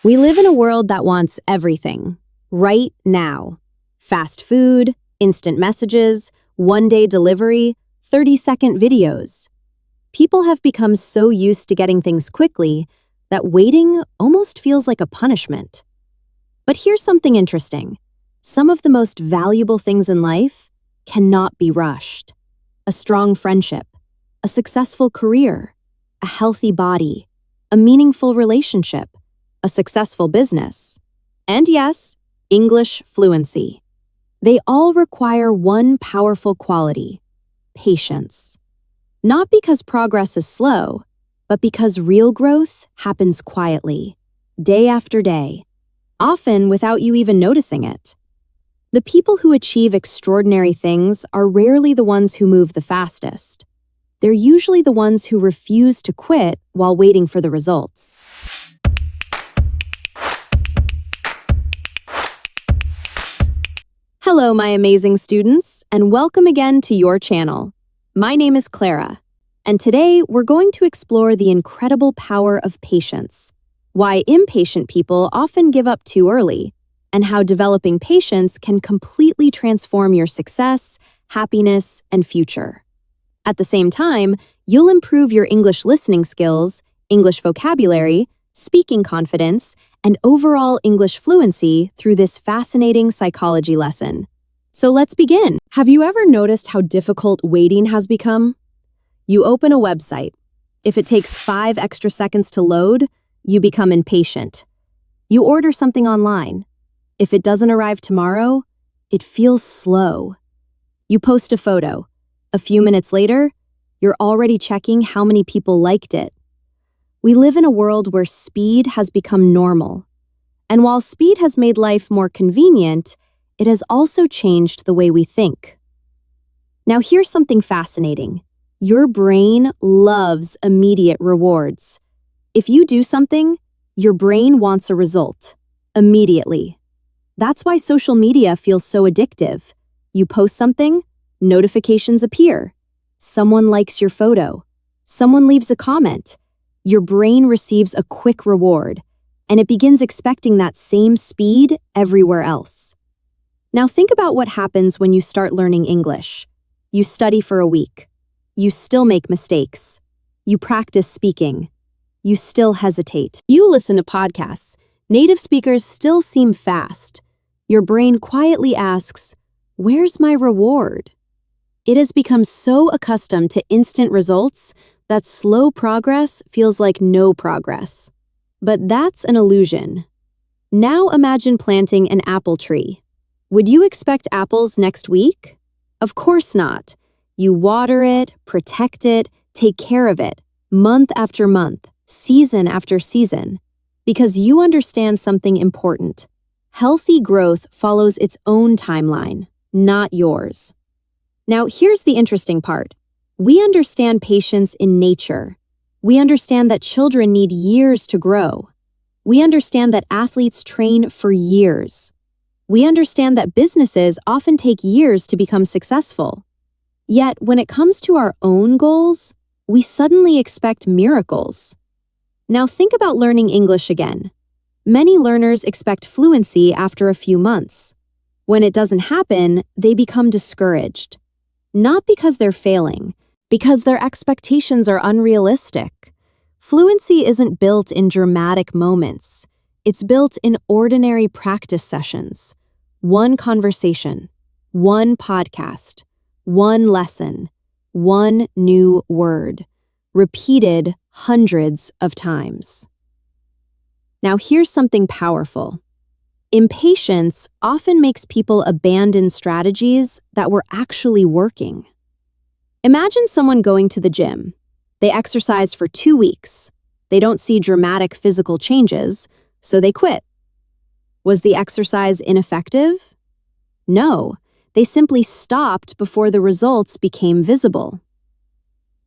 We live in a world that wants everything, right now. Fast food, instant messages, one-day delivery, 30-second videos. People have become so used to getting things quickly that waiting almost feels like a punishment. But here's something interesting. Some of the most valuable things in life cannot be rushed. A strong friendship, a successful career, a healthy body, a meaningful relationship, a successful business, and yes, English fluency. They all require one powerful quality: patience. Not because progress is slow, but because real growth happens quietly, day after day, often without you even noticing it. The people who achieve extraordinary things are rarely the ones who move the fastest. They're usually the ones who refuse to quit while waiting for the results. Hello, my amazing students, and welcome again to your channel. My name is Clara, and today we're going to explore the incredible power of patience, why impatient people often give up too early, and how developing patience can completely transform your success, happiness, and future. At the same time, you'll improve your English listening skills, English vocabulary, speaking confidence, and overall English fluency through this fascinating psychology lesson. So let's begin. Have you ever noticed how difficult waiting has become? You open a website. If it takes 5 extra seconds to load, you become impatient. You order something online. If it doesn't arrive tomorrow, it feels slow. You post a photo. A few minutes later, you're already checking how many people liked it. We live in a world where speed has become normal. And while speed has made life more convenient, it has also changed the way we think. Now here's something fascinating. Your brain loves immediate rewards. If you do something, your brain wants a result, immediately. That's why social media feels so addictive. You post something, notifications appear. Someone likes your photo. Someone leaves a comment. Your brain receives a quick reward, and it begins expecting that same speed everywhere else. Now think about what happens when you start learning English. You study for a week. You still make mistakes. You practice speaking. You still hesitate. You listen to podcasts. Native speakers still seem fast. Your brain quietly asks, "Where's my reward?" It has become so accustomed to instant results that slow progress feels like no progress. But that's an illusion. Now imagine planting an apple tree. Would you expect apples next week? Of course not. You water it, protect it, take care of it, month after month, season after season, because you understand something important. Healthy growth follows its own timeline, not yours. Now here's the interesting part. We understand patience in nature. We understand that children need years to grow. We understand that athletes train for years. We understand that businesses often take years to become successful. Yet, when it comes to our own goals, we suddenly expect miracles. Now think about learning English again. Many learners expect fluency after a few months. When it doesn't happen, they become discouraged. Not because they're failing, because their expectations are unrealistic. Fluency isn't built in dramatic moments. It's built in ordinary practice sessions. One conversation, one podcast, one lesson, one new word, repeated hundreds of times. Now here's something powerful. Impatience often makes people abandon strategies that were actually working. Imagine someone going to the gym. They exercise for 2 weeks. They don't see dramatic physical changes, so they quit. Was the exercise ineffective? No, they simply stopped before the results became visible.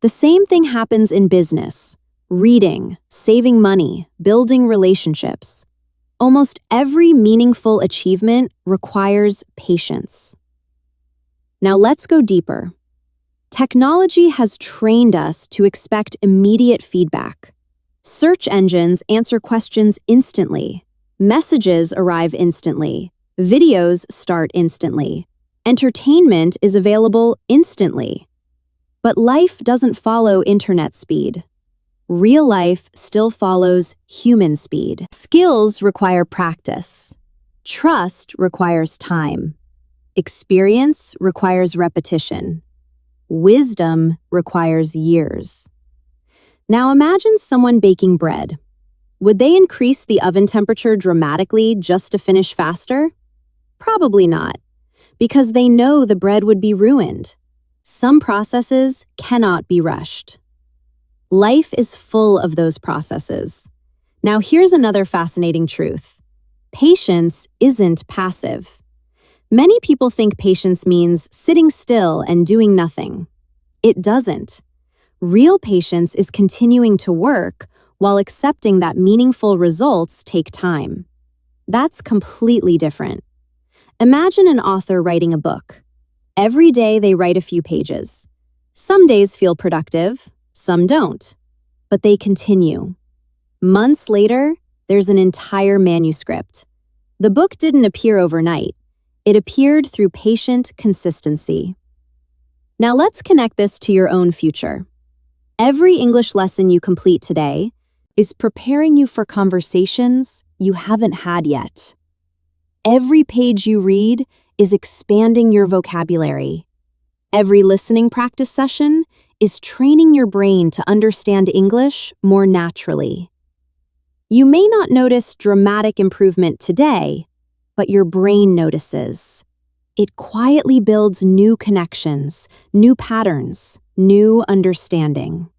The same thing happens in business, reading, saving money, building relationships. Almost every meaningful achievement requires patience. Now let's go deeper. Technology has trained us to expect immediate feedback. Search engines answer questions instantly. Messages arrive instantly. Videos start instantly. Entertainment is available instantly. But life doesn't follow internet speed. Real life still follows human speed. Skills require practice. Trust requires time. Experience requires repetition. Wisdom requires years. Now imagine someone baking bread. Would they increase the oven temperature dramatically just to finish faster? Probably not, because they know the bread would be ruined. Some processes cannot be rushed. Life is full of those processes. Now here's another fascinating truth. Patience isn't passive. Many people think patience means sitting still and doing nothing. It doesn't. Real patience is continuing to work while accepting that meaningful results take time. That's completely different. Imagine an author writing a book. Every day they write a few pages. Some days feel productive, some don't, but they continue. Months later, there's an entire manuscript. The book didn't appear overnight. It appeared through patient consistency. Now let's connect this to your own future. Every English lesson you complete today is preparing you for conversations you haven't had yet. Every page you read is expanding your vocabulary. Every listening practice session is training your brain to understand English more naturally. You may not notice dramatic improvement today, but your brain notices. It quietly builds new connections, new patterns, new understanding.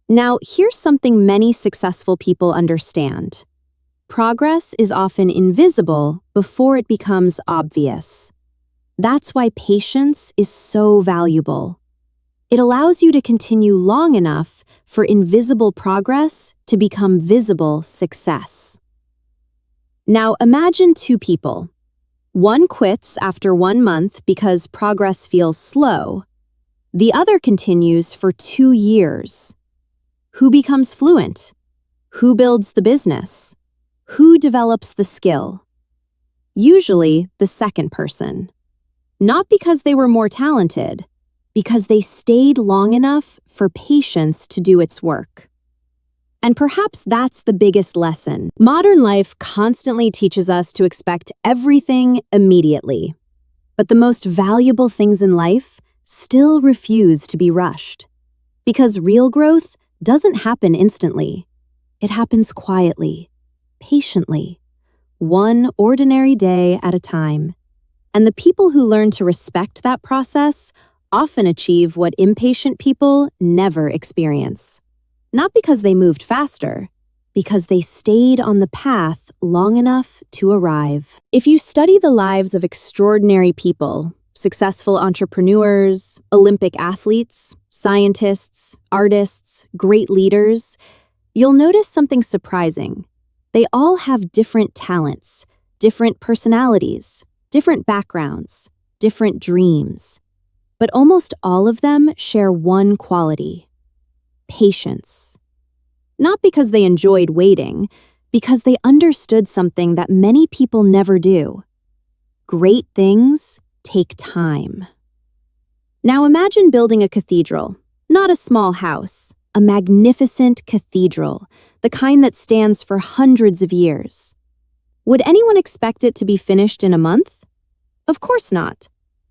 Now, here's something many successful people understand. Progress is often invisible before it becomes obvious. That's why patience is so valuable. It allows you to continue long enough for invisible progress to become visible success. Now imagine two people. One quits after 1 month because progress feels slow. The other continues for 2 years. Who becomes fluent? Who builds the business? Who develops the skill? Usually the second person. Not because they were more talented, because they stayed long enough for patience to do its work. And perhaps that's the biggest lesson. Modern life constantly teaches us to expect everything immediately. But the most valuable things in life still refuse to be rushed. Because real growth doesn't happen instantly. It happens quietly, patiently, one ordinary day at a time. And the people who learn to respect that process often achieve what impatient people never experience. Not because they moved faster, because they stayed on the path long enough to arrive. If you study the lives of extraordinary people, successful entrepreneurs, Olympic athletes, scientists, artists, great leaders, you'll notice something surprising. They all have different talents, different personalities, different backgrounds, different dreams. But almost all of them share one quality: patience. Not because they enjoyed waiting, because they understood something that many people never do. Great things take time. Now imagine building a cathedral, not a small house, a magnificent cathedral, the kind that stands for hundreds of years. Would anyone expect it to be finished in a month? Of course not.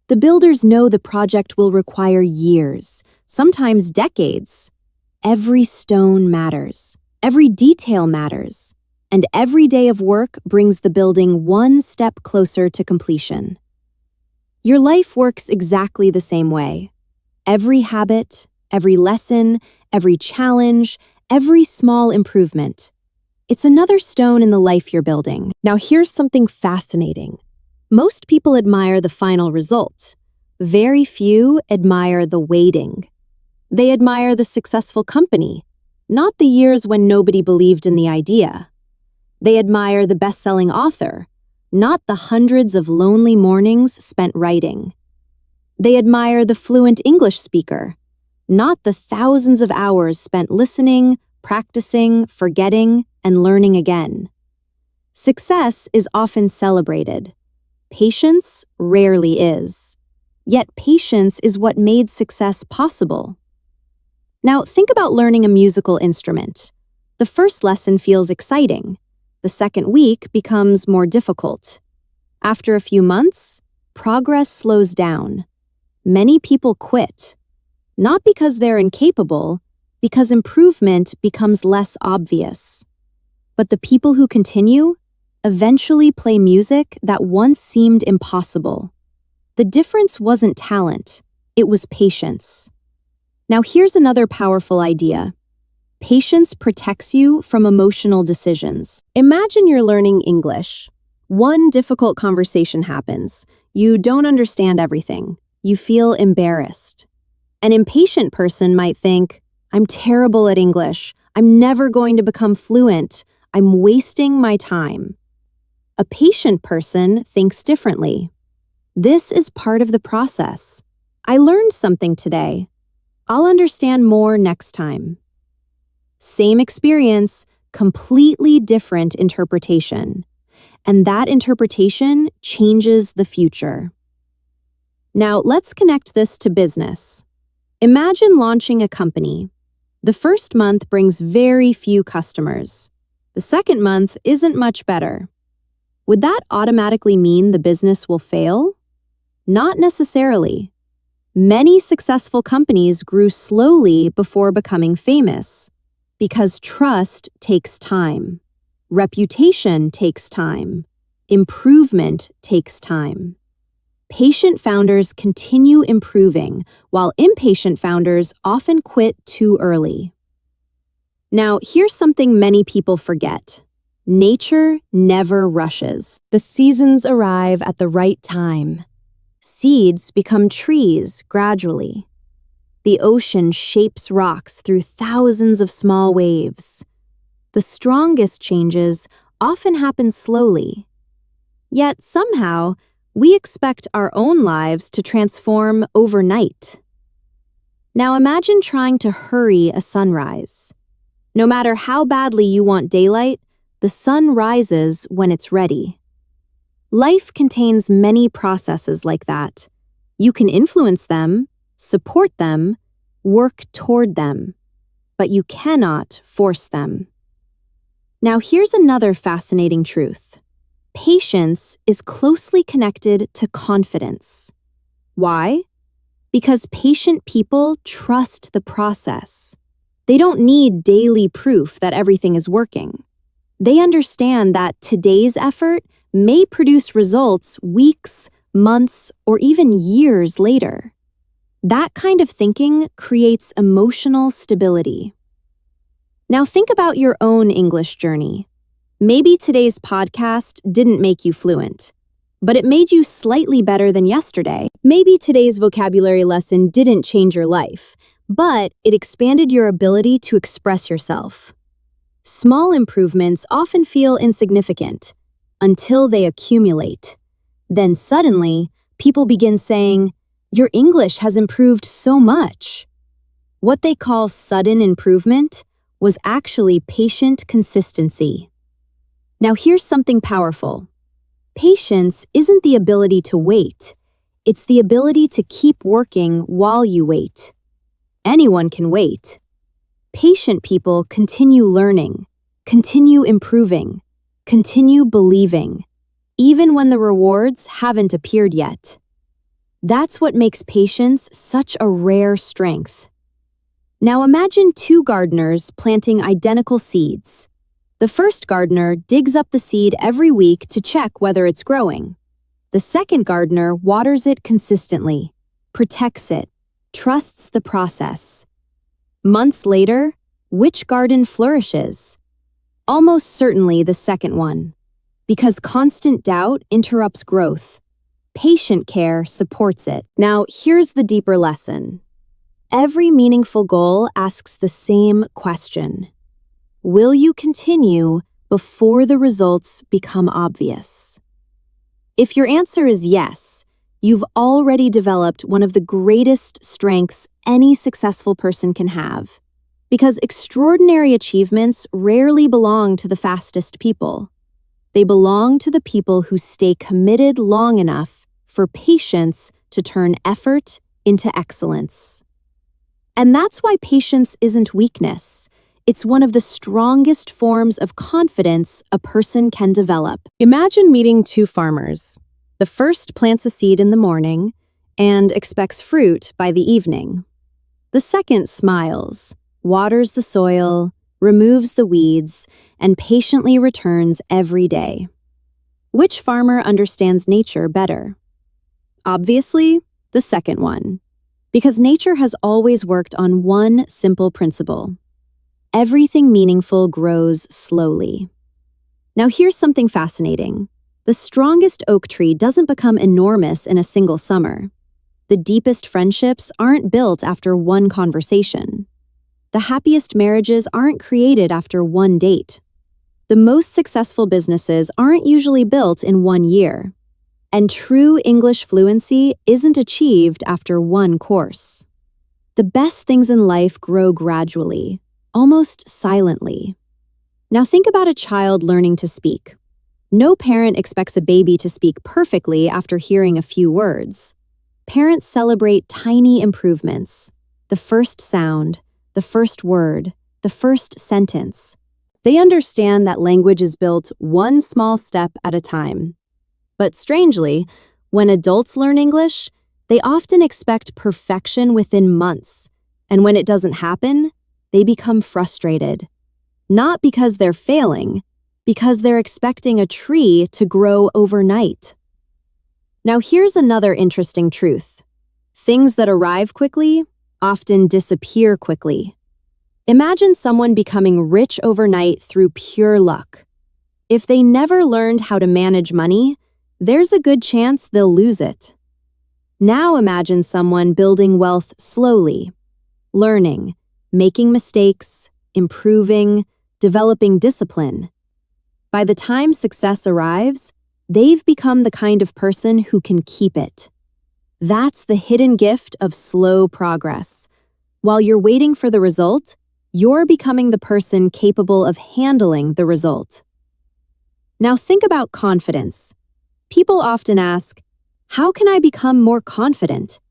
The builders know the project will require years, sometimes decades. Every stone matters, every detail matters, and every day of work brings the building one step closer to completion. Your life works exactly the same way. Every habit, every lesson, every challenge, every small improvement. It's another stone in the life you're building. Now here's something fascinating. Most people admire the final result. Very few admire the waiting. They admire the successful company, not the years when nobody believed in the idea. They admire the best-selling author, not the hundreds of lonely mornings spent writing. They admire the fluent English speaker, not the thousands of hours spent listening, practicing, forgetting, and learning again. Success is often celebrated. Patience rarely is. Yet patience is what made success possible. Now, think about learning a musical instrument. The first lesson feels exciting. The second week becomes more difficult. After a few months, progress slows down. Many people quit, not because they're incapable, because improvement becomes less obvious. But the people who continue eventually play music that once seemed impossible. The difference wasn't talent, it was patience. Now here's another powerful idea. Patience protects you from emotional decisions. Imagine you're learning English. One difficult conversation happens. You don't understand everything. You feel embarrassed. An impatient person might think, I'm terrible at English. I'm never going to become fluent. I'm wasting my time. A patient person thinks differently. This is part of the process. I learned something today. I'll understand more next time. Same experience, completely different interpretation. And that interpretation changes the future. Now, let's connect this to business. Imagine launching a company. The first month brings very few customers. The second month isn't much better. Would that automatically mean the business will fail? Not necessarily. Many successful companies grew slowly before becoming famous, because trust takes time. Reputation takes time. Improvement takes time. Patient founders continue improving, while impatient founders often quit too early. Now, here's something many people forget. Nature never rushes. The seasons arrive at the right time. Seeds become trees gradually. The ocean shapes rocks through thousands of small waves. The strongest changes often happen slowly. Yet somehow, we expect our own lives to transform overnight. Now imagine trying to hurry a sunrise. No matter how badly you want daylight, the sun rises when it's ready. Life contains many processes like that. You can influence them, support them, work toward them, but you cannot force them. Now here's another fascinating truth. Patience is closely connected to confidence. Why? Because patient people trust the process. They don't need daily proof that everything is working. They understand that today's effort may produce results weeks, months, or even years later. That kind of thinking creates emotional stability. Now think about your own English journey. Maybe today's podcast didn't make you fluent, but it made you slightly better than yesterday. Maybe today's vocabulary lesson didn't change your life, but it expanded your ability to express yourself. Small improvements often feel insignificant until they accumulate. Then suddenly, people begin saying, "Your English has improved so much." What they call sudden improvement was actually patient consistency. Now here's something powerful. Patience isn't the ability to wait. It's the ability to keep working while you wait. Anyone can wait. Patient people continue learning, continue improving, continue believing, even when the rewards haven't appeared yet. That's what makes patience such a rare strength. Now imagine two gardeners planting identical seeds. The first gardener digs up the seed every week to check whether it's growing. The second gardener waters it consistently, protects it, trusts the process. Months later, which garden flourishes? Almost certainly the second one, because constant doubt interrupts growth. Patient care supports it. Now, here's the deeper lesson. Every meaningful goal asks the same question. Will you continue before the results become obvious? If your answer is yes, you've already developed one of the greatest strengths any successful person can have, because extraordinary achievements rarely belong to the fastest people. They belong to the people who stay committed long enough for patience to turn effort into excellence. And that's why patience isn't weakness. It's one of the strongest forms of confidence a person can develop. Imagine meeting two farmers. The first plants a seed in the morning and expects fruit by the evening. The second smiles, waters the soil, removes the weeds, and patiently returns every day. Which farmer understands nature better? Obviously, the second one, because nature has always worked on one simple principle. Everything meaningful grows slowly. Now here's something fascinating. The strongest oak tree doesn't become enormous in a single summer. The deepest friendships aren't built after one conversation. The happiest marriages aren't created after one date. The most successful businesses aren't usually built in 1 year. And true English fluency isn't achieved after one course. The best things in life grow gradually, almost silently. Now think about a child learning to speak. No parent expects a baby to speak perfectly after hearing a few words. Parents celebrate tiny improvements, the first sound, the first word, the first sentence. They understand that language is built one small step at a time. But strangely, when adults learn English, they often expect perfection within months, and when it doesn't happen, they become frustrated. Not because they're failing, because they're expecting a tree to grow overnight. Now here's another interesting truth. Things that arrive quickly often disappear quickly. Imagine someone becoming rich overnight through pure luck. If they never learned how to manage money, there's a good chance they'll lose it. Now imagine someone building wealth slowly, learning, making mistakes, improving, developing discipline. By the time success arrives, they've become the kind of person who can keep it. That's the hidden gift of slow progress. While you're waiting for the result, you're becoming the person capable of handling the result. Now think about confidence. People often ask, how can I become more confident?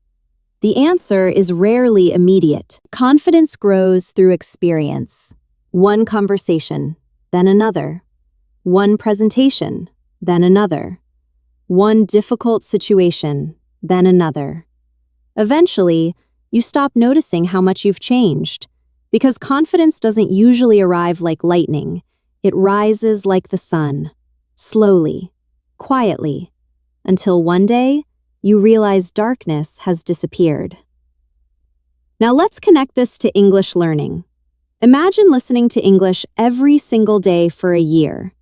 The answer is rarely immediate. Confidence grows through experience. One conversation, then another. One presentation, then another. One difficult situation, then another. Eventually, you stop noticing how much you've changed, because confidence doesn't usually arrive like lightning. It rises like the sun, slowly, quietly, until one day, you realize darkness has disappeared. Now let's connect this to English learning. Imagine listening to English every single day for a year.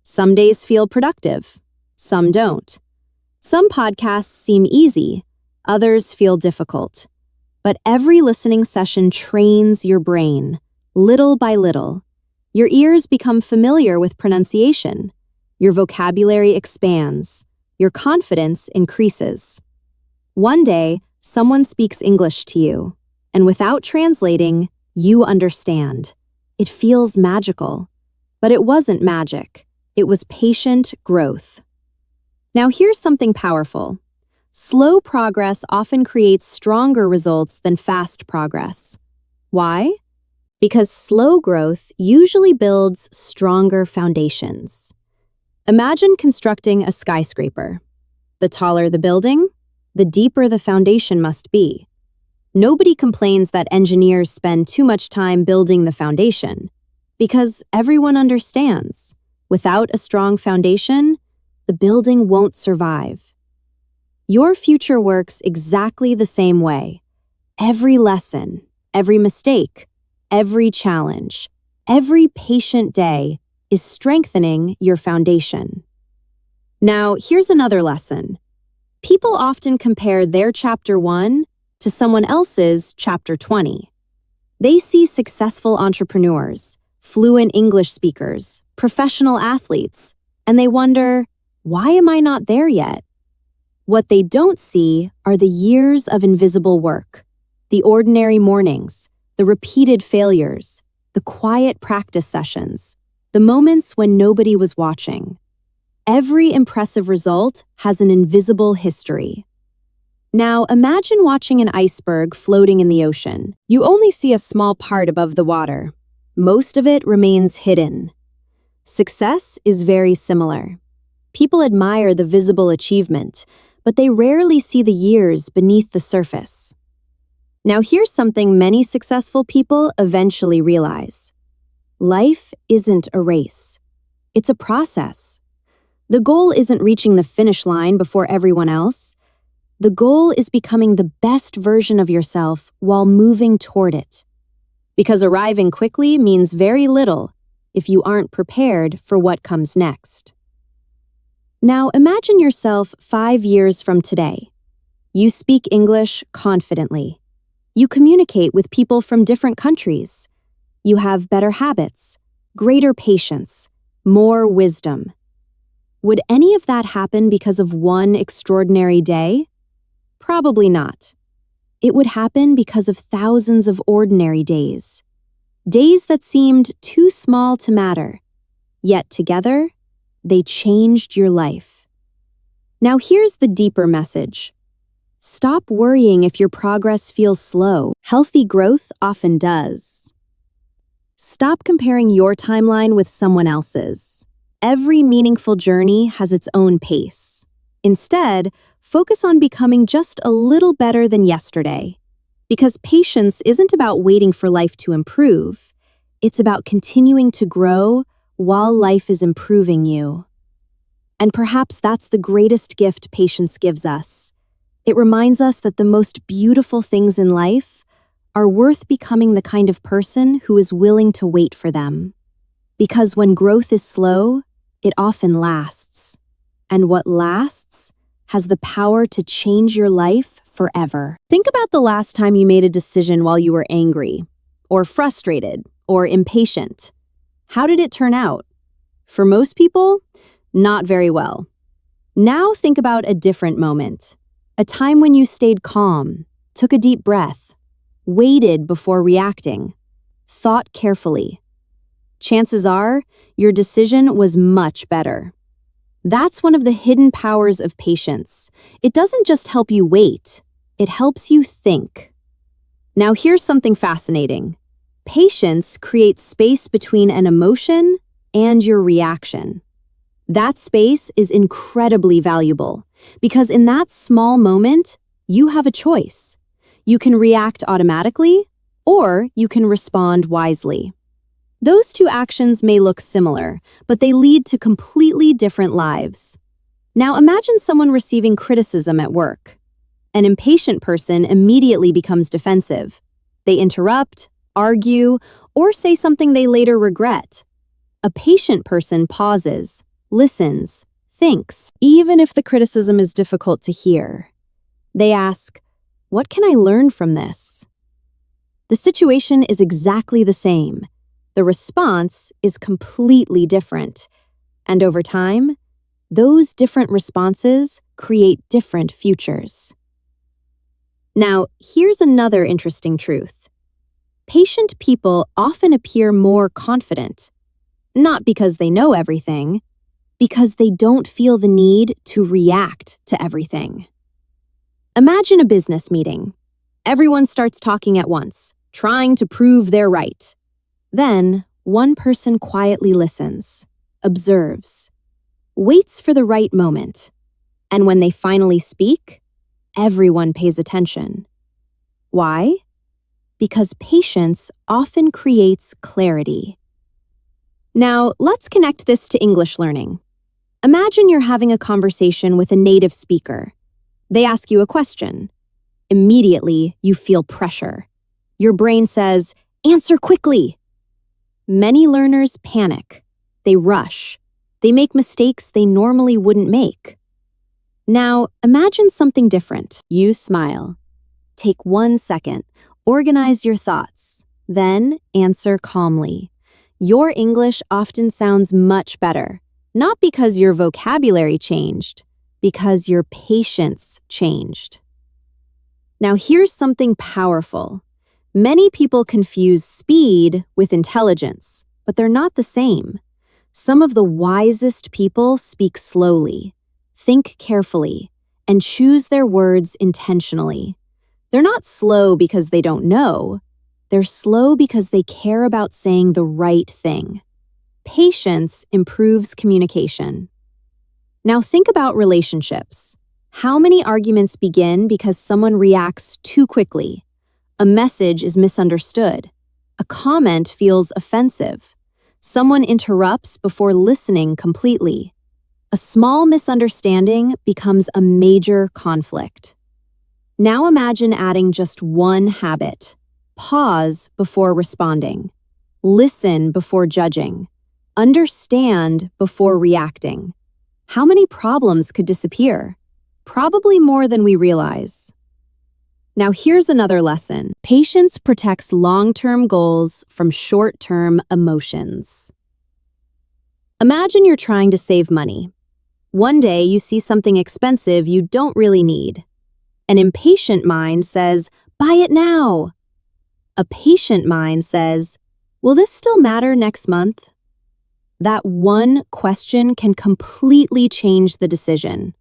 Some days feel productive, some don't. Some podcasts seem easy, others feel difficult. But every listening session trains your brain, little by little. Your ears become familiar with pronunciation. Your vocabulary expands. Your confidence increases. One day, someone speaks English to you, and without translating, you understand. It feels magical. But it wasn't magic. It was patient growth. Now here's something powerful. Slow progress often creates stronger results than fast progress. Why? Because slow growth usually builds stronger foundations. Imagine constructing a skyscraper. The taller the building, the deeper the foundation must be. Nobody complains that engineers spend too much time building the foundation, because everyone understands. Without a strong foundation, the building won't survive. Your future works exactly the same way. Every lesson, every mistake, every challenge, every patient day is strengthening your foundation. Now, here's another lesson. People often compare their Chapter 1 to someone else's Chapter 20. They see successful entrepreneurs, fluent English speakers, professional athletes, and they wonder, why am I not there yet? What they don't see are the years of invisible work, the ordinary mornings, the repeated failures, the quiet practice sessions, the moments when nobody was watching. Every impressive result has an invisible history. Now, imagine watching an iceberg floating in the ocean. You only see a small part above the water. Most of it remains hidden. Success is very similar. People admire the visible achievement, but they rarely see the years beneath the surface. Now, here's something many successful people eventually realize. Life isn't a race. It's a process. The goal isn't reaching the finish line before everyone else. The goal is becoming the best version of yourself while moving toward it. Because arriving quickly means very little if you aren't prepared for what comes next. Now, imagine yourself 5 years from today. You speak English confidently. You communicate with people from different countries. You have better habits, greater patience, more wisdom. Would any of that happen because of one extraordinary day? Probably not. It would happen because of thousands of ordinary days. Days that seemed too small to matter. Yet together, they changed your life. Now here's the deeper message. Stop worrying if your progress feels slow. Healthy growth often does. Stop comparing your timeline with someone else's. Every meaningful journey has its own pace. Instead, focus on becoming just a little better than yesterday. Because patience isn't about waiting for life to improve. It's about continuing to grow while life is improving you. And perhaps that's the greatest gift patience gives us. It reminds us that the most beautiful things in life are worth becoming the kind of person who is willing to wait for them. Because when growth is slow, it often lasts. And what lasts has the power to change your life forever. Think about the last time you made a decision while you were angry, or frustrated, or impatient. How did it turn out? For most people, not very well. Now think about a different moment. A time when you stayed calm, took a deep breath, waited before reacting, thought carefully. Chances are, your decision was much better. That's one of the hidden powers of patience. It doesn't just help you wait, it helps you think. Now here's something fascinating. Patience creates space between an emotion and your reaction. That space is incredibly valuable because in that small moment, you have a choice. You can react automatically or you can respond wisely. Those two actions may look similar, but they lead to completely different lives. Now imagine someone receiving criticism at work. An impatient person immediately becomes defensive. They interrupt, argue, or say something they later regret. A patient person pauses, listens, thinks, even if the criticism is difficult to hear. They ask, "What can I learn from this?" The situation is exactly the same. The response is completely different. And over time, those different responses create different futures. Now, here's another interesting truth. Patient people often appear more confident, not because they know everything, because they don't feel the need to react to everything. Imagine a business meeting. Everyone starts talking at once, trying to prove they're right. Then, one person quietly listens, observes, waits for the right moment, and when they finally speak, everyone pays attention. Why? Because patience often creates clarity. Now, let's connect this to English learning. Imagine you're having a conversation with a native speaker. They ask you a question. Immediately, you feel pressure. Your brain says, "Answer quickly." Many learners panic. They rush. They make mistakes they normally wouldn't make. Now, imagine something different. You smile. Take 1 second. Organize your thoughts. Then answer calmly. Your English often sounds much better, not because your vocabulary changed, because your patience changed. Now here's something powerful. Many people confuse speed with intelligence, but they're not the same. Some of the wisest people speak slowly, think carefully, and choose their words intentionally. They're not slow because they don't know. They're slow because they care about saying the right thing. Patience improves communication. Now think about relationships. How many arguments begin because someone reacts too quickly? A message is misunderstood. A comment feels offensive. Someone interrupts before listening completely. A small misunderstanding becomes a major conflict. Now imagine adding just one habit. Pause before responding. Listen before judging. Understand before reacting. How many problems could disappear? Probably more than we realize. Now here's another lesson. Patience protects long-term goals from short-term emotions. Imagine you're trying to save money. One day you see something expensive you don't really need. An impatient mind says, "Buy it now." A patient mind says, "Will this still matter next month?" That one question can completely change the decision.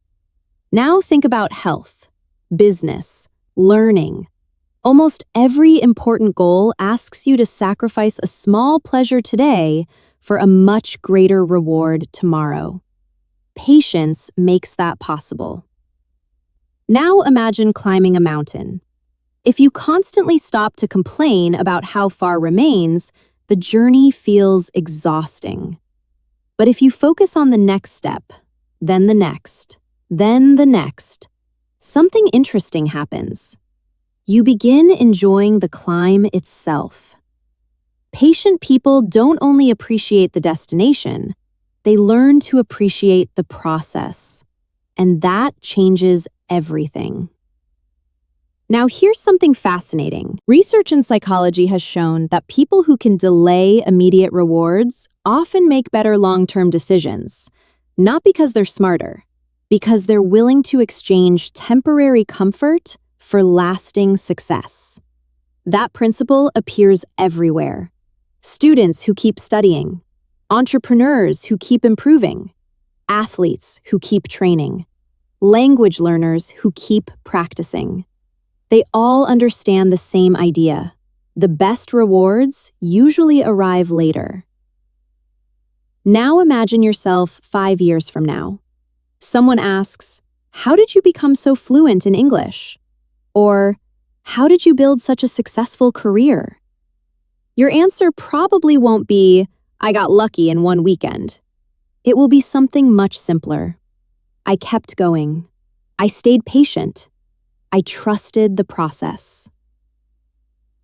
Now think about health, business, learning. Almost every important goal asks you to sacrifice a small pleasure today for a much greater reward tomorrow. Patience makes that possible. Now imagine climbing a mountain. If you constantly stop to complain about how far remains, the journey feels exhausting. But if you focus on the next step, then the next, then the next, something interesting happens. You begin enjoying the climb itself. Patient people don't only appreciate the destination, they learn to appreciate the process. And that changes everything. Now here's something fascinating. Research in psychology has shown that people who can delay immediate rewards often make better long-term decisions, not because they're smarter, because they're willing to exchange temporary comfort for lasting success. That principle appears everywhere. Students who keep studying, entrepreneurs who keep improving, athletes who keep training, language learners who keep practicing. They all understand the same idea. The best rewards usually arrive later. Now imagine yourself 5 years from now. Someone asks, "How did you become so fluent in English?" Or, "How did you build such a successful career?" Your answer probably won't be, "I got lucky in one weekend." It will be something much simpler. I kept going. I stayed patient. I trusted the process.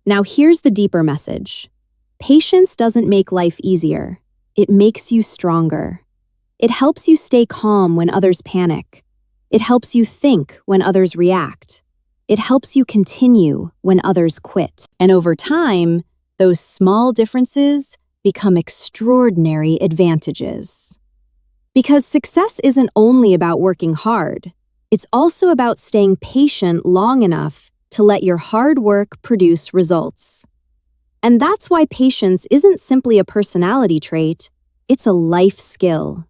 Now here's the deeper message. Patience doesn't make life easier. It makes you stronger. It helps you stay calm when others panic. It helps you think when others react. It helps you continue when others quit. And over time, those small differences become extraordinary advantages. Because success isn't only about working hard. It's also about staying patient long enough to let your hard work produce results. And that's why patience isn't simply a personality trait, it's a life skill.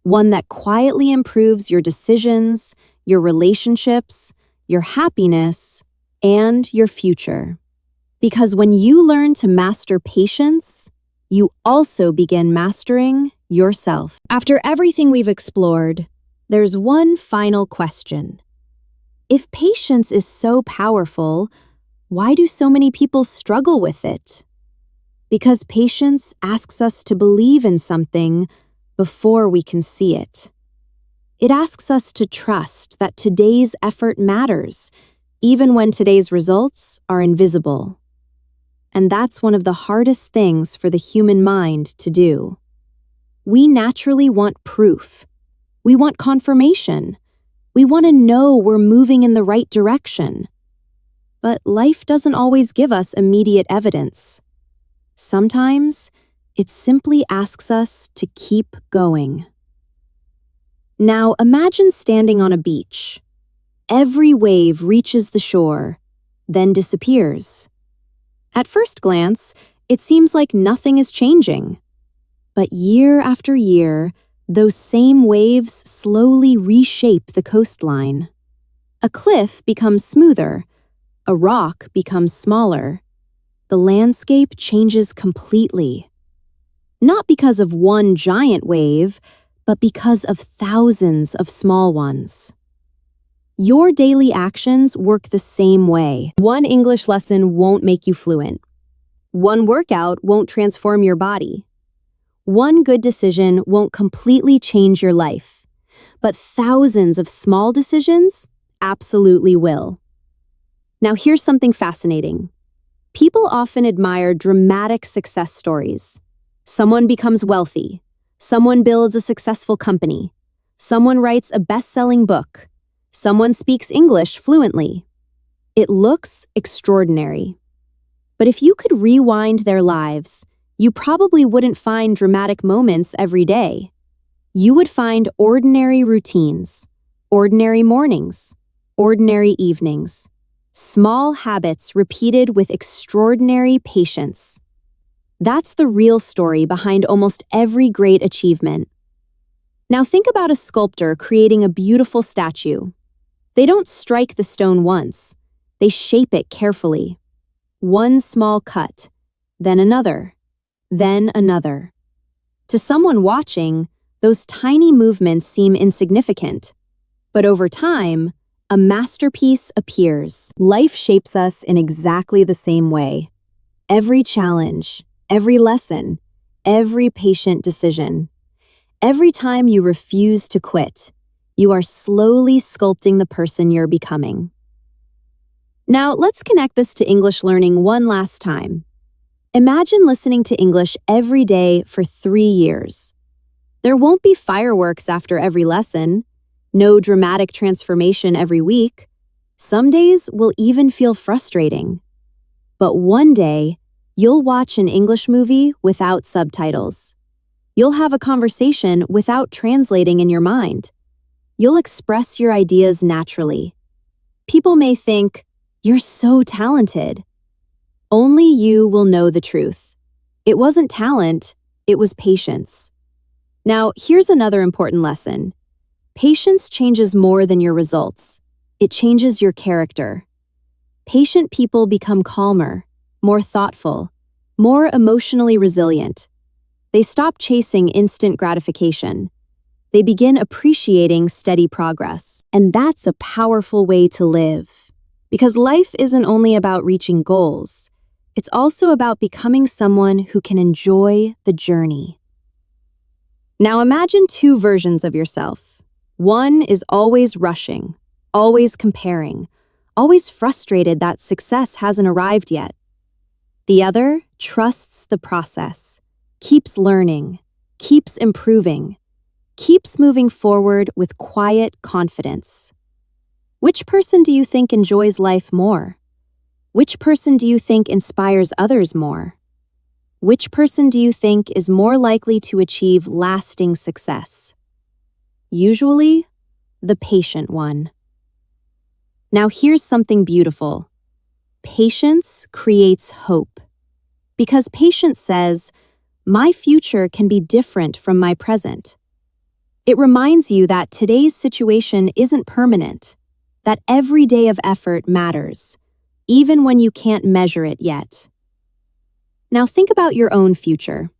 One that quietly improves your decisions, your relationships, your happiness, and your future. Because when you learn to master patience, you also begin mastering yourself. After everything we've explored, there's one final question. If patience is so powerful, why do so many people struggle with it? Because patience asks us to believe in something before we can see it. It asks us to trust that today's effort matters, even when today's results are invisible. And that's one of the hardest things for the human mind to do. We naturally want proof. We want confirmation. We want to know we're moving in the right direction. But life doesn't always give us immediate evidence. Sometimes, it simply asks us to keep going. Now imagine standing on a beach. Every wave reaches the shore, then disappears. At first glance, it seems like nothing is changing. But year after year, those same waves slowly reshape the coastline. A cliff becomes smoother, a rock becomes smaller. The landscape changes completely. Not because of one giant wave, but because of thousands of small ones. Your daily actions work the same way. One English lesson won't make you fluent. One workout won't transform your body. One good decision won't completely change your life. But thousands of small decisions absolutely will. Now here's something fascinating. People often admire dramatic success stories. Someone becomes wealthy. Someone builds a successful company. Someone writes a best-selling book. Someone speaks English fluently. It looks extraordinary. But if you could rewind their lives, you probably wouldn't find dramatic moments every day. You would find ordinary routines, ordinary mornings, ordinary evenings, small habits repeated with extraordinary patience. That's the real story behind almost every great achievement. Now think about a sculptor creating a beautiful statue. They don't strike the stone once. They shape it carefully. One small cut, then another, then another. To someone watching, those tiny movements seem insignificant. But over time, a masterpiece appears. Life shapes us in exactly the same way. Every challenge, every lesson, every patient decision. Every time you refuse to quit, you are slowly sculpting the person you're becoming. Now, let's connect this to English learning one last time. Imagine listening to English every day for 3 years. There won't be fireworks after every lesson, no dramatic transformation every week. Some days will even feel frustrating. But one day, you'll watch an English movie without subtitles. You'll have a conversation without translating in your mind. You'll express your ideas naturally. People may think, "You're so talented." Only you will know the truth. It wasn't talent, it was patience. Now, here's another important lesson. Patience changes more than your results. It changes your character. Patient people become calmer, more thoughtful, more emotionally resilient. They stop chasing instant gratification. They begin appreciating steady progress. And that's a powerful way to live. Because life isn't only about reaching goals. It's also about becoming someone who can enjoy the journey. Now imagine 2 versions of yourself. One is always rushing, always comparing, always frustrated that success hasn't arrived yet. The other trusts the process, keeps learning, keeps improving, keeps moving forward with quiet confidence. Which person do you think enjoys life more? Which person do you think inspires others more? Which person do you think is more likely to achieve lasting success? Usually, the patient one. Now here's something beautiful. Patience creates hope. Because patience says, my future can be different from my present. It reminds you that today's situation isn't permanent, that every day of effort matters, even when you can't measure it yet. Now think about your own future.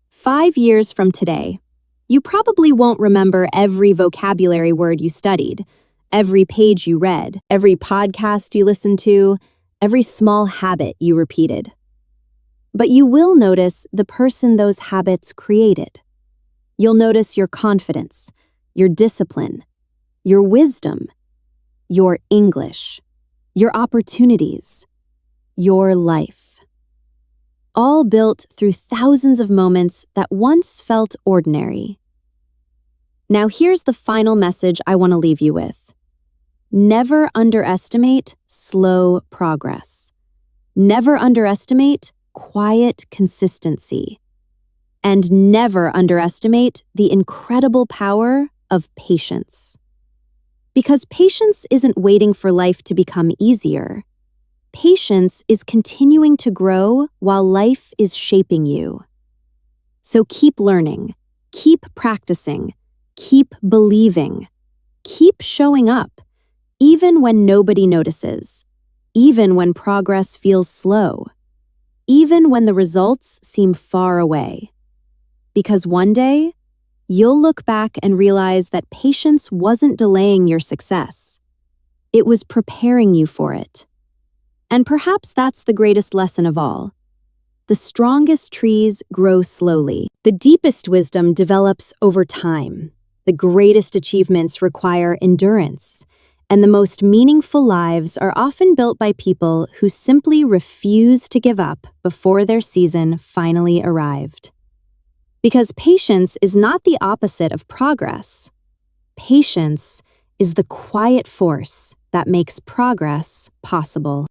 5 years from today, you probably won't remember every vocabulary word you studied, every page you read, every podcast you listened to, every small habit you repeated. But you will notice the person those habits created. You'll notice your confidence, your discipline, your wisdom, your English, your opportunities, your life. All built through thousands of moments that once felt ordinary. Now here's the final message I want to leave you with. Never underestimate slow progress. Never underestimate quiet consistency. And never underestimate the incredible power of patience. Because patience isn't waiting for life to become easier. Patience is continuing to grow while life is shaping you. So keep learning, keep practicing, keep believing, keep showing up, even when nobody notices, even when progress feels slow, even when the results seem far away. Because one day, you'll look back and realize that patience wasn't delaying your success. It was preparing you for it. And perhaps that's the greatest lesson of all. The strongest trees grow slowly. The deepest wisdom develops over time. The greatest achievements require endurance. And the most meaningful lives are often built by people who simply refuse to give up before their season finally arrived. Because patience is not the opposite of progress. Patience is the quiet force that makes progress possible.